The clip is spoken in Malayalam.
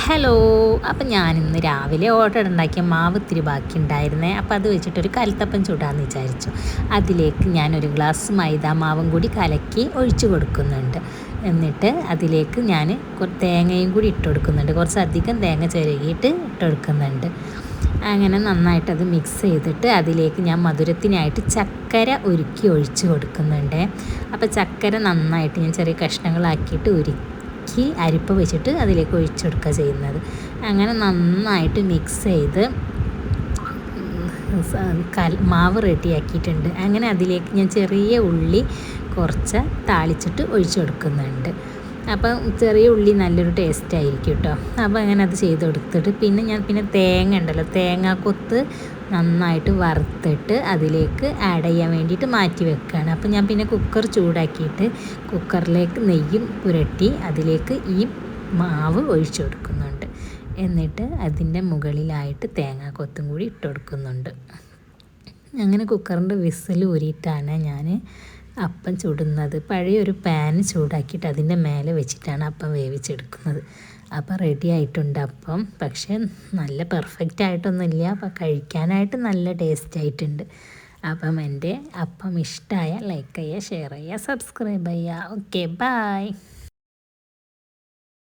ഹലോ. അപ്പം ഞാനിന്ന് രാവിലെ ഓർഡർ ഉണ്ടാക്കിയ മാവ് ഇത്തിരി ബാക്കി ഉണ്ടായിരുന്നേ. അപ്പോൾ അത് വെച്ചിട്ടൊരു കലത്തപ്പം ചൂടാന്ന് വിചാരിച്ചു. അതിലേക്ക് ഞാനൊരു ഗ്ലാസ് മൈദാ മാവും കൂടി കലക്കി ഒഴിച്ചു കൊടുക്കുന്നുണ്ട്. എന്നിട്ട് അതിലേക്ക് ഞാൻ തേങ്ങയും കൂടി ഇട്ട് കൊടുക്കുന്നുണ്ട്. കുറച്ചധികം തേങ്ങ ചിരകിയിട്ട് ഇട്ട് കൊടുക്കുന്നുണ്ട്. അങ്ങനെ നന്നായിട്ടത് മിക്സ് ചെയ്തിട്ട് അതിലേക്ക് ഞാൻ മധുരത്തിനായിട്ട് ചക്കര ഉരുക്കി ഒഴിച്ച് കൊടുക്കുന്നുണ്ട്. അപ്പോൾ ചക്കര നന്നായിട്ട് ഞാൻ ചെറിയ കഷ്ണങ്ങളാക്കിയിട്ട് അരിപ്പ വെച്ചിട്ട് അതിലേക്ക് ഒഴിച്ചു കൊടുക്കുക ചെയ്യുന്നത്. അങ്ങനെ നന്നായിട്ട് മിക്സ് ചെയ്ത് മാവ് റെഡിയാക്കിയിട്ടുണ്ട്. അങ്ങനെ അതിലേക്ക് ഞാൻ ചെറിയ ഉള്ളി കുറച്ച് താളിച്ചിട്ട് ഒഴിച്ചു കൊടുക്കുന്നുണ്ട്. അപ്പം ചെറിയ ഉള്ളി നല്ലൊരു ടേസ്റ്റ് ആയിരിക്കും കേട്ടോ. അപ്പോൾ അങ്ങനെ അത് ചെയ്ത് കൊടുത്തിട്ട് പിന്നെ തേങ്ങ ഉണ്ടല്ലോ, തേങ്ങാക്കൊത്ത് നന്നായിട്ട് വറുത്തിട്ട് അതിലേക്ക് ആഡ് ചെയ്യാൻ വേണ്ടിയിട്ട് മാറ്റി വെക്കുകയാണ്. അപ്പോൾ ഞാൻ പിന്നെ കുക്കർ ചൂടാക്കിയിട്ട് കുക്കറിലേക്ക് നെയ്യും പുരട്ടി അതിലേക്ക് ഈ മാവ് ഒഴിച്ചു കൊടുക്കുന്നുണ്ട്. എന്നിട്ട് അതിൻ്റെ മുകളിലായിട്ട് തേങ്ങാക്കൊത്തും കൂടി ഇട്ട് കൊടുക്കുന്നുണ്ട്. അങ്ങനെ കുക്കറിൻ്റെ വിസിൽ ഊരിയിട്ടാണ് ഞാൻ അപ്പം ചുടുന്നത്. പഴയൊരു പാൻ ചൂടാക്കിയിട്ട് അതിൻ്റെ മേലെ വെച്ചിട്ടാണ് അപ്പം വേവിച്ചെടുക്കുന്നത്. അപ്പം റെഡി ആയിട്ടുണ്ട് അപ്പം. പക്ഷേ നല്ല പെർഫെക്റ്റ് ആയിട്ടൊന്നുമില്ല. അപ്പം കഴിക്കാനായിട്ട് നല്ല ടേസ്റ്റ് ആയിട്ടുണ്ട്. അപ്പം എൻ്റെ അപ്പം ഇഷ്ടമായ ലൈക്ക് ചെയ്യുക, ഷെയർ ചെയ്യുക, സബ്സ്ക്രൈബ് ചെയ്യുക. Okay, by.